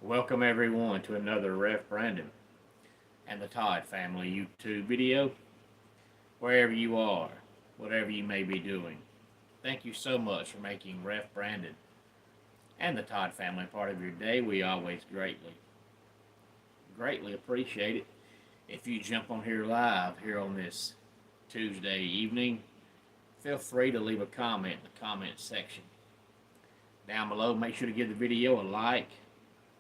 Welcome everyone to another Ref Brandon and the Todd family YouTube video. Wherever you are, whatever you may be doing, thank you so much for making Ref Brandon and the Todd family part of your day. We always greatly appreciate it. If you jump on here live here on this Tuesday evening, feel free to leave a comment in the comment section down below. Make sure to give the video a like,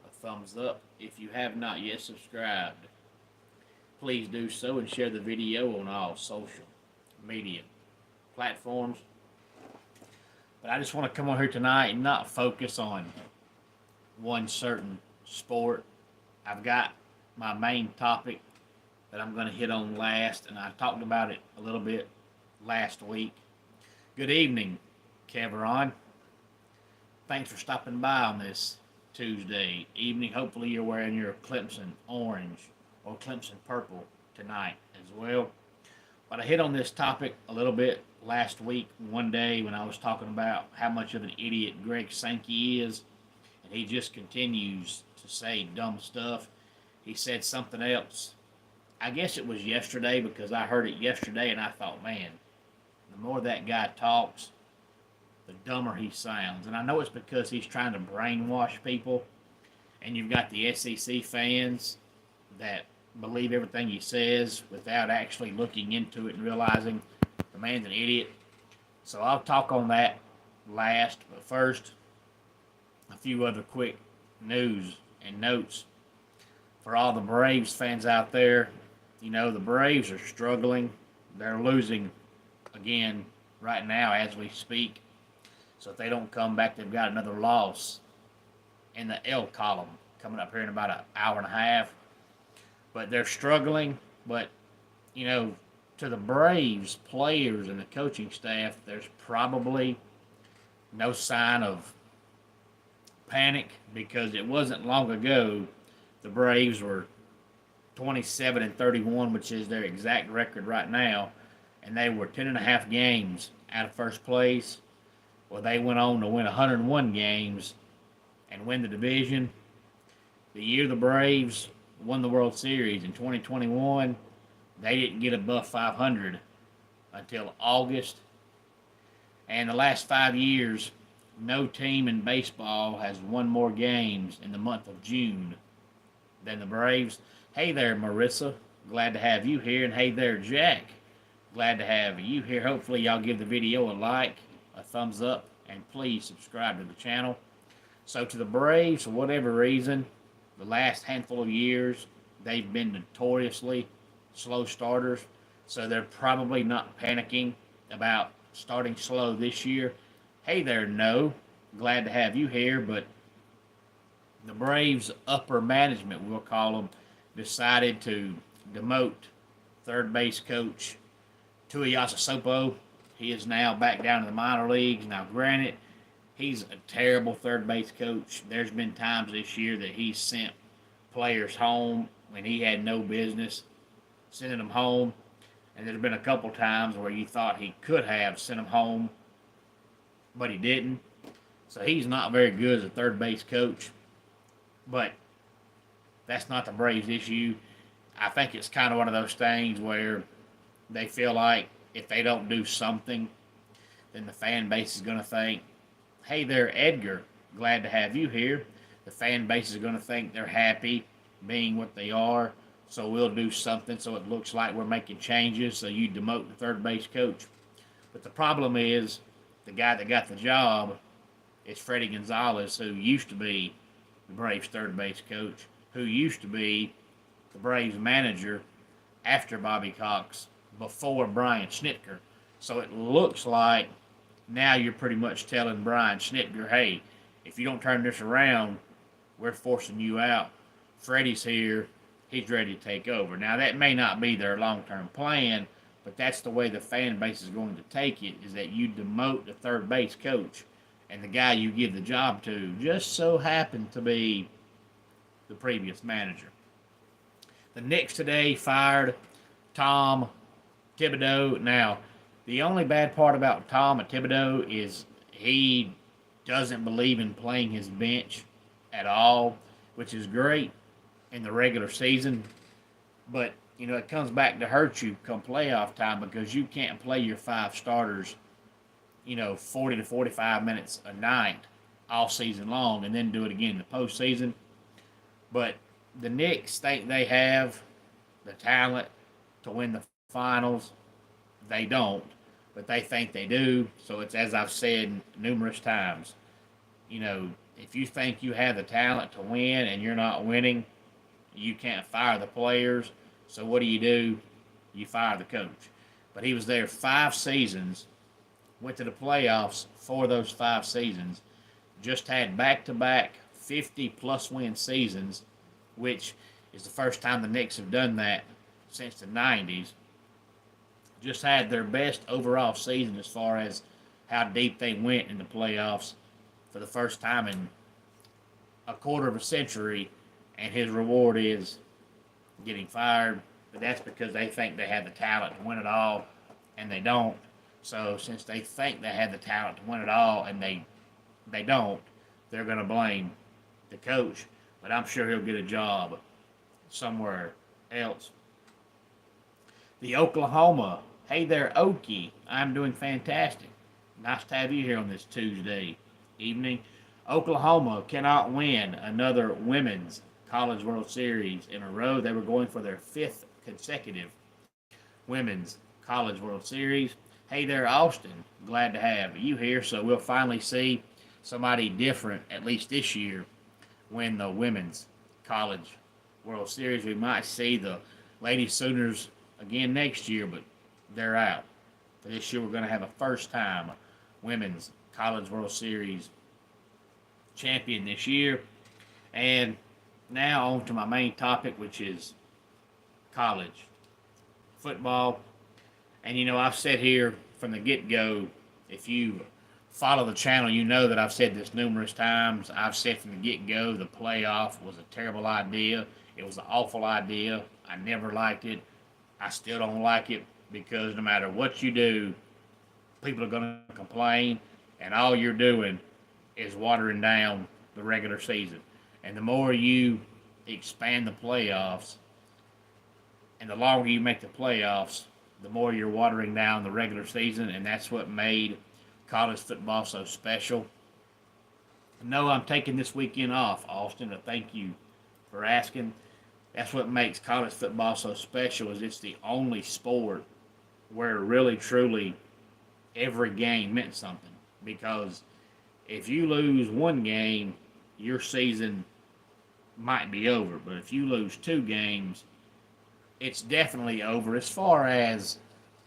a thumbs up. If you have not yet subscribed, please do so and share the video on all social media platforms. But I just want to come on here tonight and not focus on one certain sport. I've got my main topic that I'm going to hit on last, and I talked about it a little bit last week. Good evening, Keveron. Thanks for stopping by on this Tuesday evening. Hopefully you're wearing your Clemson orange or Clemson purple tonight as well. But I hit on this topic a little bit last week, one day, when I was talking about how much of an idiot Greg Sankey is, and he just continues to say dumb stuff. He said something else. I guess it was yesterday, because I heard it yesterday and I thought, man, the more that guy talks, the dumber he sounds. And I know it's because he's trying to brainwash people, and you've got the SEC fans that believe everything he says without actually looking into it and realizing the man's an idiot. So I'll talk on that last, but first, a few other quick news and notes for all the Braves fans out there. You know, the Braves are struggling. They're losing again right now as we speak. So if they don't come back, they've got another loss in the L column coming up here in about an hour and a half. But they're struggling. But, you know, to the Braves players and the coaching staff, there's probably no sign of panic, because it wasn't long ago the Braves were 27-31, which is their exact record right now, and they were 10.5 games out of first place. Well, they went on to win 101 games and win the division. The year the Braves won the World Series in 2021, they didn't get above 500 until August. And the last 5 years, no team in baseball has won more games in the month of June than the Braves. Hey there, Marissa. Glad to have you here. And hey there, Jack. Glad to have you here. Hopefully y'all give the video a like, a thumbs up, and please subscribe to the channel. So to the Braves, for whatever reason, the last handful of years, they've been notoriously slow starters. So they're probably not panicking about starting slow this year. Hey there, No. Glad to have you here. But the Braves upper management, we'll call them, decided to demote third base coach Tuiasa Sopo. He is now back down to the minor leagues. Now, granted, he's a terrible third base coach. There's been times this year that he's sent players home when he had no business sending them home. And there's been a couple times where you thought he could have sent them home, but he didn't. So he's not very good as a third base coach. But that's not the Braves' issue. I think it's kind of one of those things where they feel like if they don't do something, then the fan base is going to think, hey there, Edgar, glad to have you here. The fan base is going to think they're happy being what they are, so we'll do something so it looks like we're making changes, so you demote the third base coach. But the problem is, the guy that got the job is Freddie Gonzalez, who used to be the Braves third base coach, who used to be the Braves manager after Bobby Cox, before Brian Snitker. So it looks like now you're pretty much telling Brian Snitker, hey, if you don't turn this around, we're forcing you out. Freddie's here. He's ready to take over. Now, that may not be their long-term plan, but that's the way the fan base is going to take it, is that you demote the third base coach, and the guy you give the job to just so happened to be the previous manager. The Knicks today fired Tom Thibodeau. Now, the only bad part about Tom Thibodeau is he doesn't believe in playing his bench at all. which is great in the regular season. But, it comes back to hurt you come playoff time because you can't play your five starters, 40 to 45 minutes a night all season long and then do it again in the postseason. But the Knicks think they have the talent to win the finals. They don't, but they think they do. So it's as I've said numerous times. If you think you have the talent to win and you're not winning, you can't fire the players. So what do? You fire the coach. But he was there 5 seasons, went to the playoffs for those 5 seasons, just had back-to-back 50-plus win seasons, which is the first time the Knicks have done that since the 90s. Just had their best overall season as far as how deep they went in the playoffs for the first time in a quarter of a century, and his reward is getting fired. But that's because they think they have the talent to win it all, and they don't. So since they think they have the talent to win it all, and they don't, they're going to blame the coach. But I'm sure he'll get a job somewhere else. The Oklahoma, hey there, Okie. I'm doing fantastic. Nice to have you here on this Tuesday evening. Oklahoma cannot win another women's College World Series in a row. They were going for their 5th consecutive women's College World Series. Hey there, Austin. Glad to have you here. So we'll finally see somebody different, at least this year, win the women's College World Series. We might see the Lady Sooners again next year, but they're out. For this year, we're going to have a first-time women's College World Series champion this year. And now on to my main topic, which is college football. And I've said here from the get-go, if you follow the channel, you know that I've said this numerous times. I've said from the get-go the playoff was a terrible idea. It was an awful idea. I never liked it. I still don't like it because no matter what you do, people are going to complain, and all you're doing is watering down the regular season. And the more you expand the playoffs and the longer you make the playoffs, the more you're watering down the regular season, and that's what made college football so special. No, I'm taking this weekend off, Austin, to thank you for asking. That's what makes college football so special, is it's the only sport where really, truly, every game meant something. Because if you lose one game, your season might be over. But if you lose 2 games, it's definitely over as far as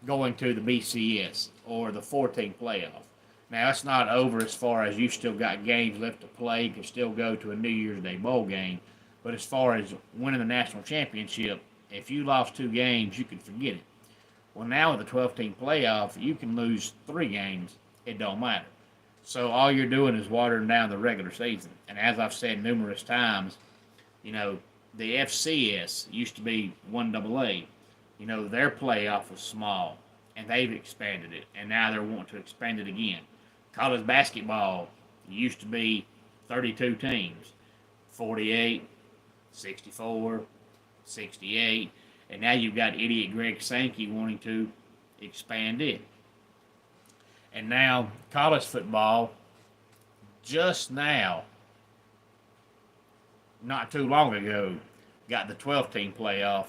going to the BCS or the 14 playoff. Now, it's not over as far as you still got games left to play. You can still go to a New Year's Day bowl game. But as far as winning the national championship, if you lost 2 games, you can forget it. Well, now with the 12-team playoff, you can lose 3 games. It don't matter. So all you're doing is watering down the regular season. And as I've said numerous times, the FCS used to be 1AA. Their playoff was small, and they've expanded it, and now they're wanting to expand it again. College basketball used to be 32 teams, 48, 64, 68, and now you've got idiot Greg Sankey wanting to expand it. And now college football, just now, not too long ago, got the 12-team playoff,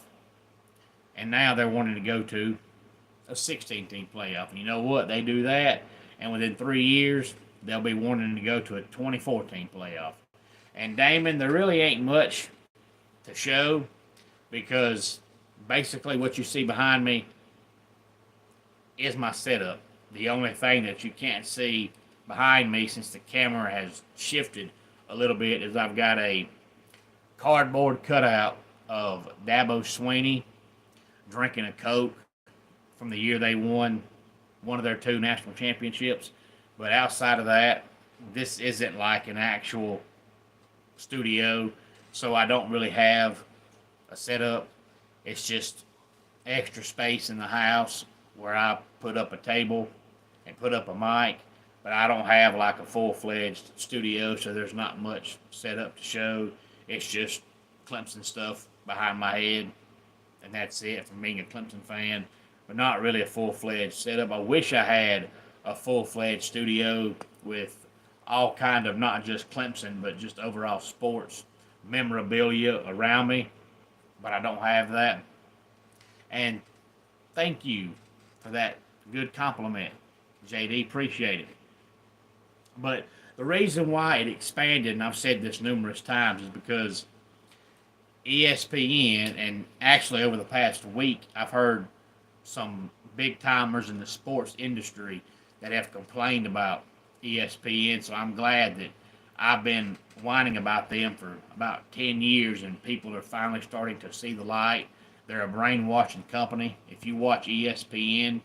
and now they're wanting to go to a 16-team playoff. And you know what? They do that, and within 3 years, they'll be wanting to go to a 24-team playoff. And Damon, there really ain't much to show because basically what you see behind me is my setup. The only thing that you can't see behind me, since the camera has shifted a little bit, is I've got a cardboard cutout of Dabo Swinney drinking a Coke from the year they won one of their 2 national championships. But outside of that, this isn't like an actual studio, so I don't really have a setup. It's just extra space in the house where I put up a table and put up a mic, but I don't have like a full-fledged studio, so there's not much set up to show. It's just Clemson stuff behind my head, and that's it from being a Clemson fan, but not really a full-fledged setup. I wish I had a full-fledged studio with all kind of not just Clemson, but just overall sports memorabilia around me, but I don't have that. And thank you for that good compliment, JD. Appreciate it. But the reason why it expanded, and I've said this numerous times, is because ESPN, and actually over the past week, I've heard some big timers in the sports industry that have complained about ESPN. So I'm glad that I've been whining about them for about 10 years, and people are finally starting to see the light. They're a brainwashing company. If you watch ESPN,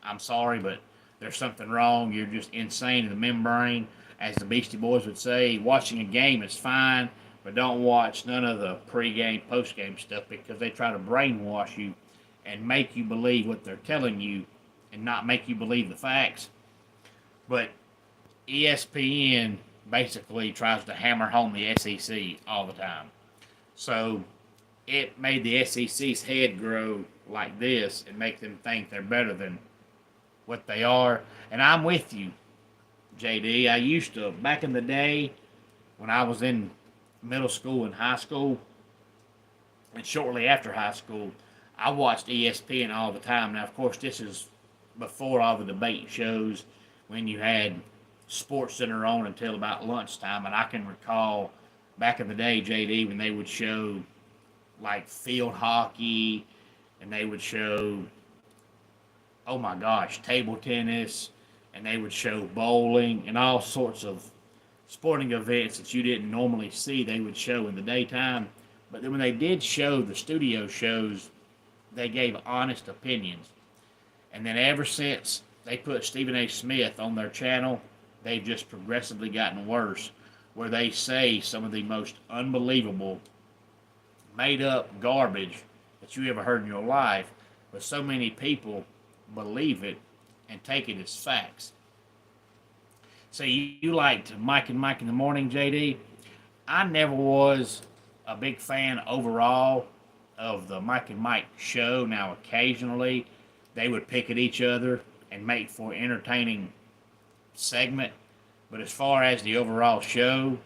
I'm sorry, but there's something wrong. You're just insane in the membrane. As the Beastie Boys would say, watching a game is fine, but don't watch none of the pre-game, post-game stuff, because they try to brainwash you and make you believe what they're telling you and not make you believe the facts. But ESPN basically tries to hammer home the SEC all the time. So it made the SEC's head grow like this and make them think they're better than what they are. And I'm with you, JD. I used to, back in the day when I was in middle school and high school, and shortly after high school, I watched ESPN all the time. Now, of course, this is before all the debate shows, when you had SportsCenter on until about lunchtime. And I can recall back in the day, JD, when they would show like field hockey, and they would show, oh my gosh, table tennis, and they would show bowling and all sorts of sporting events that you didn't normally see. They would show in the daytime. But then when they did show the studio shows, they gave honest opinions. And then ever since they put Stephen A. Smith on their channel, they've just progressively gotten worse, where they say some of the most unbelievable, made-up garbage that you ever heard in your life, but so many people believe it and take it as facts. So you liked Mike and Mike in the Morning, JD. I never was a big fan overall of the Mike and Mike show. Now, occasionally, they would pick at each other and make for an entertaining segment. But as far as the overall show,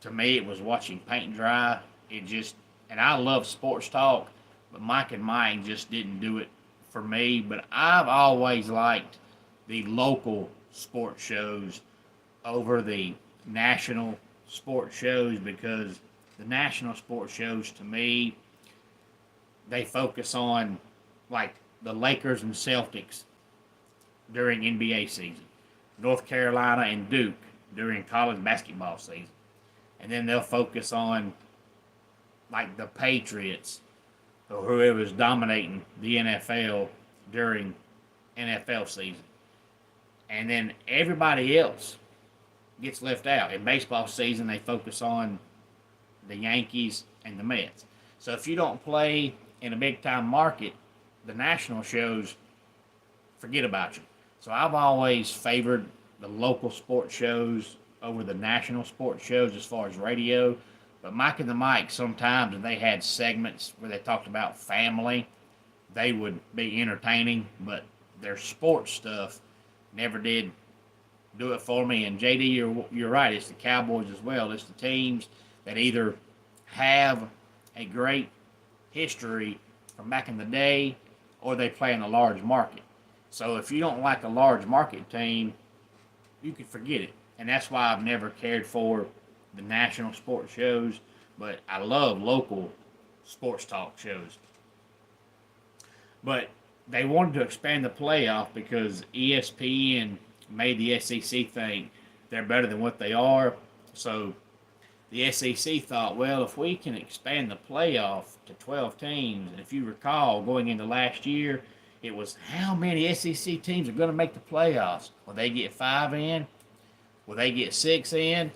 to me, it was watching paint dry. It just, and I love sports talk, but Mike and Mike just didn't do it for me. But I've always liked the local sports shows over the national sports shows, because the national sports shows, to me, they focus on like the Lakers and Celtics during NBA season, North Carolina and Duke during college basketball season, and then they'll focus on like the Patriots or whoever's dominating the NFL during NFL season. And then everybody else gets left out. In baseball season, they focus on the Yankees and the Mets. So if you don't play in a big-time market, the national shows forget about you. So I've always favored the local sports shows over the national sports shows as far as radio. But Mike and the Mike, sometimes, and they had segments where they talked about family, they would be entertaining, but their sports stuff never did do it for me. And JD, you're right. It's the Cowboys as well. It's the teams that either have a great history from back in the day, or they play in a large market. So if you don't like a large market team, you can forget it. And that's why I've never cared for the national sports shows, but I love local sports talk shows. But they wanted to expand the playoff because ESPN made the SEC think they're better than what they are. So the SEC thought, well, if we can expand the playoff to 12 teams, and if you recall, going into last year, it was how many SEC teams are going to make the playoffs? Will they get 5 in? Will they get 6 in?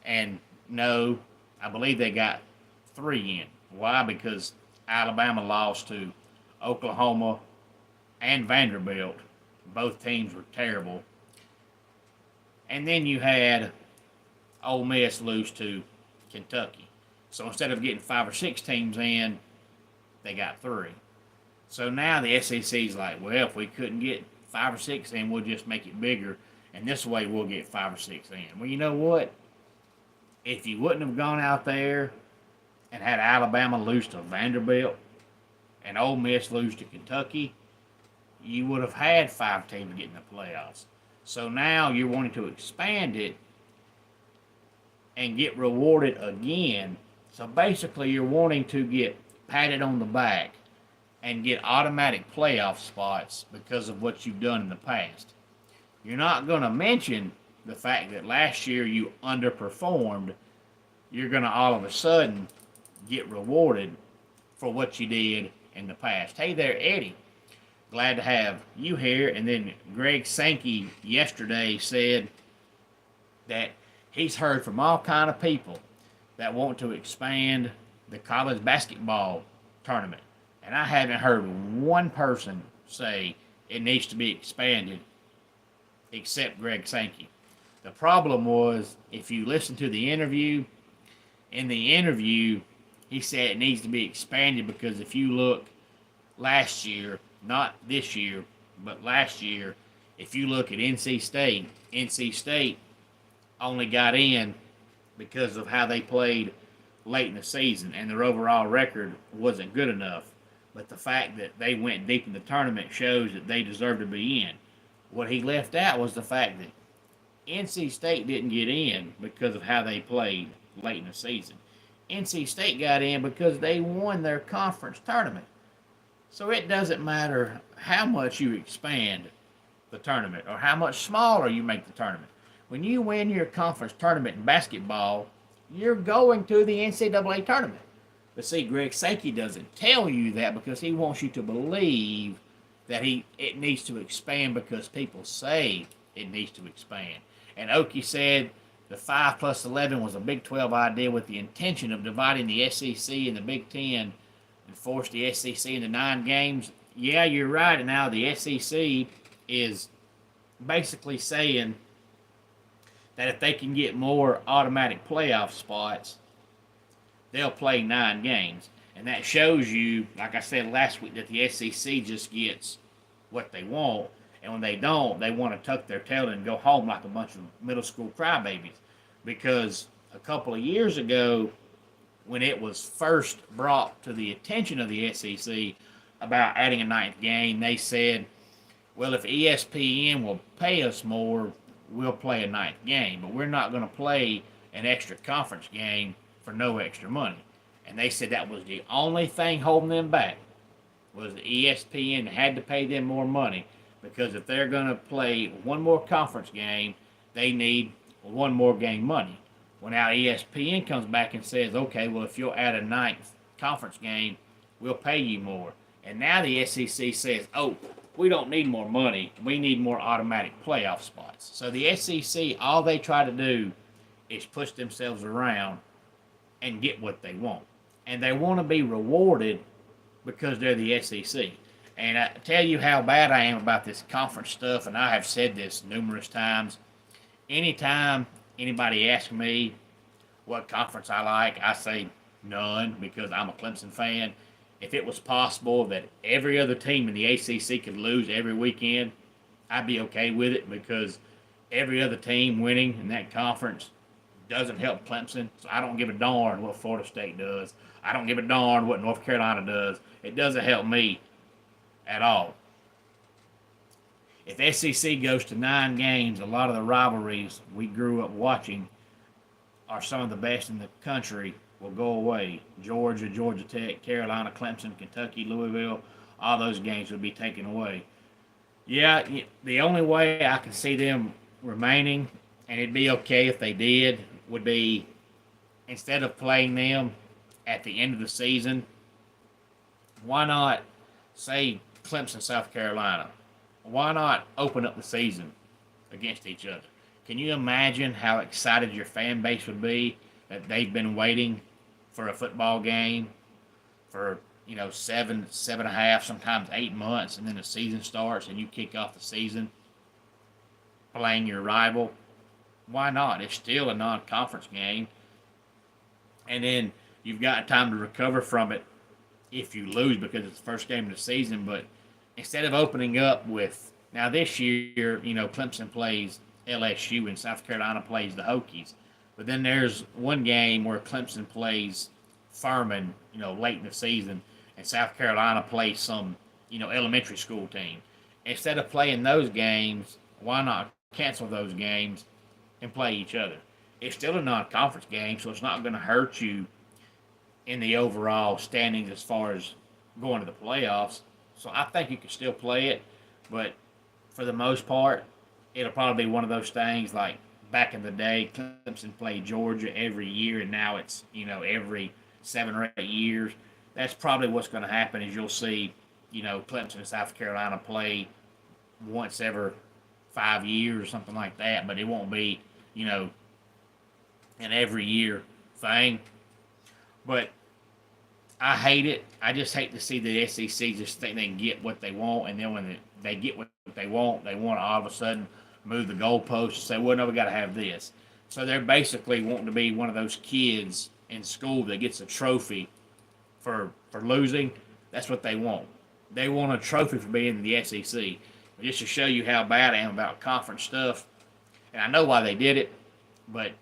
And no, I believe they got 3 in. Why? Because Alabama lost to Oklahoma and Vanderbilt. Both teams were terrible. And then you had Ole Miss lose to Kentucky. So instead of getting 5 or 6 teams in, they got 3. So now the SEC's like, well, if we couldn't get 5 or 6 in, we'll just make it bigger, and this way we'll get 5 or 6 in. Well, you know what? If you wouldn't have gone out there and had Alabama lose to Vanderbilt and Ole Miss lose to Kentucky, you would have had 5 teams get in the playoffs. So now you're wanting to expand it and get rewarded again. So basically you're wanting to get patted on the back and get automatic playoff spots because of what you've done in the past. You're not going to mention the fact that last year you underperformed. You're going to all of a sudden get rewarded for what you did in the past. Hey there, Eddie. Glad to have you here. And then Greg Sankey yesterday said that he's heard from all kind of people that want to expand the college basketball tournament. And I haven't heard one person say it needs to be expanded except Greg Sankey. The problem was, if you listen to the interview, in the interview, he said it needs to be expanded because if you look last year, not this year, but last year, if you look at NC State only got in because of how they played late in the season, and their overall record wasn't good enough. But the fact that they went deep in the tournament shows that they deserve to be in. What he left out was the fact that NC State didn't get in because of how they played late in the season. NC State got in because they won their conference tournament. So it doesn't matter how much you expand the tournament or how much smaller you make the tournament. When you win your conference tournament in basketball, you're going to the NCAA tournament. But see, Greg Sankey doesn't tell you that because he wants you to believe that it needs to expand because people say it needs to expand. And Okie said the 5 plus 11 was a Big 12 idea with the intention of dividing the SEC and the Big 10 and force the SEC into 9 games. Yeah, you're right. And now the SEC is basically saying that if they can get more automatic playoff spots, they'll play 9 games. And that shows you, like I said last week, that the SEC just gets what they want. And when they don't, they want to tuck their tail and go home like a bunch of middle school crybabies. Because a couple of years ago, when it was first brought to the attention of the SEC about adding a 9th game, they said, well, if ESPN will pay us more, we'll play a 9th game. But we're not going to play an extra conference game for no extra money. And they said that was the only thing holding them back, was the ESPN had to pay them more money, because if they're going to play one more conference game, they need one more game money. Well, now ESPN comes back and says, okay, well, if you'll add a 9th conference game, we'll pay you more. And now the SEC says, oh, we don't need more money. We need more automatic playoff spots. So the SEC, all they try to do is push themselves around and get what they want. And they want to be rewarded because they're the SEC. And I tell you how bad I am about this conference stuff, and I have said this numerous times. Anytime anybody asks me what conference I like, I say none, because I'm a Clemson fan. If it was possible that every other team in the ACC could lose every weekend, I'd be okay with it, because every other team winning in that conference doesn't help Clemson. So I don't give a darn what Florida State does. I don't give a darn what North Carolina does. It doesn't help me at all. If SEC goes to 9 games, a lot of the rivalries we grew up watching are some of the best in the country will go away. Georgia, Georgia Tech, Carolina, Clemson, Kentucky, Louisville, all those games would be taken away. Yeah, the only way I can see them remaining, and it'd be okay if they did, would be instead of playing them at the end of the season, why not say Clemson, South Carolina? Why not open up the season against each other? Can you imagine how excited your fan base would be that they've been waiting for a football game for, 7.5, sometimes 8 months, and then the season starts and you kick off the season playing your rival? Why not? It's still a non-conference game. and then you've got time to recover from it if you lose because it's the first game of the season. But instead of opening up with now this year, Clemson plays LSU and South Carolina plays the Hokies, but then there's one game where Clemson plays Furman, late in the season, and South Carolina plays some, elementary school team. Instead of playing those games, why not cancel those games and play each other? It's still a non-conference game, so it's not going to hurt you in the overall standings as far as going to the playoffs. So I think you can still play it, but for the most part, it'll probably be one of those things like back in the day, Clemson played Georgia every year, and now it's every 7 or 8 years. That's probably what's going to happen. Is you'll see Clemson and South Carolina play once every 5 years or something like that, but it won't be an every year thing. But I hate it. I just hate to see the SEC just think they can get what they want, and then when they get what they want to all of a sudden move the goalposts and say, well, no, we got to have this. So they're basically wanting to be one of those kids in school that gets a trophy for losing. That's what they want. They want a trophy for being in the SEC. But just to show you how bad I am about conference stuff, and I know why they did it, but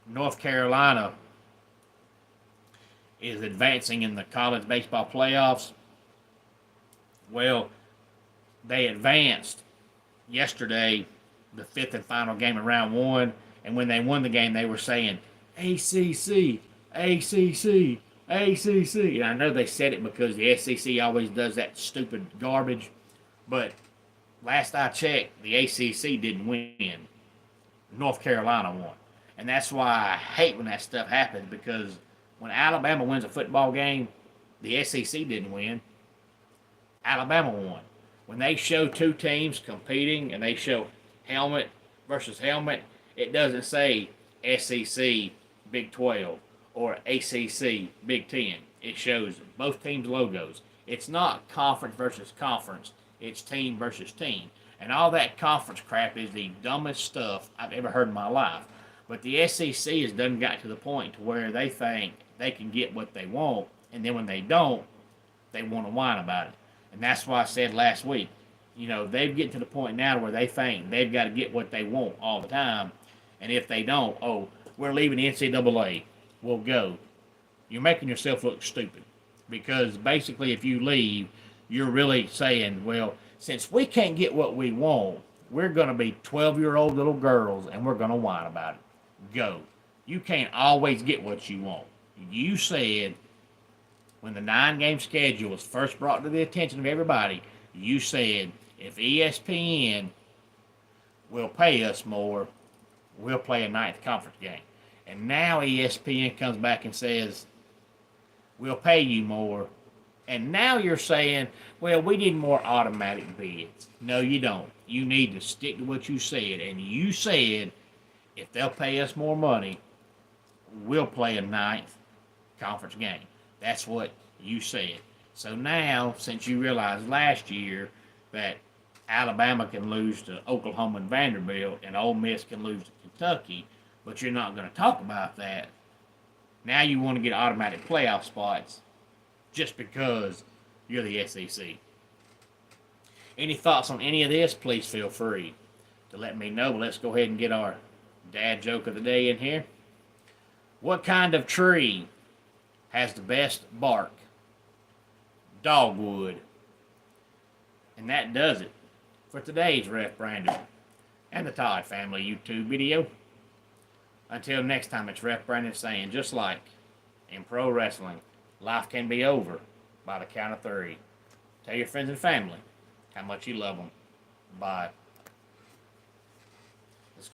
North Carolina is advancing in the college baseball playoffs. Well, they advanced yesterday, the fifth and final game of round one, and when they won the game, they were saying ACC, ACC, ACC. And I know they said it because the SEC always does that stupid garbage, but last I checked, the ACC didn't win. North Carolina won. And that's why I hate when that stuff happens, because when Alabama wins a football game, the SEC didn't win. Alabama won. When they show two teams competing and they show helmet versus helmet, it doesn't say SEC Big 12 or ACC Big 10. It shows both teams' logos. It's not conference versus conference. It's team versus team. And all that conference crap is the dumbest stuff I've ever heard in my life. But the SEC has done got to the point to where they think they can get what they want, and then when they don't, they want to whine about it. And that's why I said last week, they've getting to the point now where they think they've got to get what they want all the time, and if they don't, oh, we're leaving the NCAA. We'll go. You're making yourself look stupid, because basically if you leave, you're really saying, well, since we can't get what we want, we're going to be 12-year-old little girls, and we're going to whine about it. Go. You can't always get what you want. You said when the 9-game schedule was first brought to the attention of everybody, you said if ESPN will pay us more, we'll play a ninth conference game. And now ESPN comes back and says, we'll pay you more. And now you're saying, well, we need more automatic bids. No, you don't. You need to stick to what you said. And you said, if they'll pay us more money, we'll play a ninth conference game. That's what you said. So now, since you realized last year that Alabama can lose to Oklahoma and Vanderbilt, and Ole Miss can lose to Kentucky, but you're not going to talk about that, now you want to get automatic playoff spots just because you're the SEC. Any thoughts on any of this, please feel free to let me know. But let's go ahead and get our dad joke of the day in here. What kind of tree has the best bark? Dogwood. And that does it for today's Ref Brandon and the Todd Family YouTube video. Until next time, it's Ref Brandon saying, just like in pro wrestling, life can be over by the count of 3. Tell your friends and family how much you love them. Bye.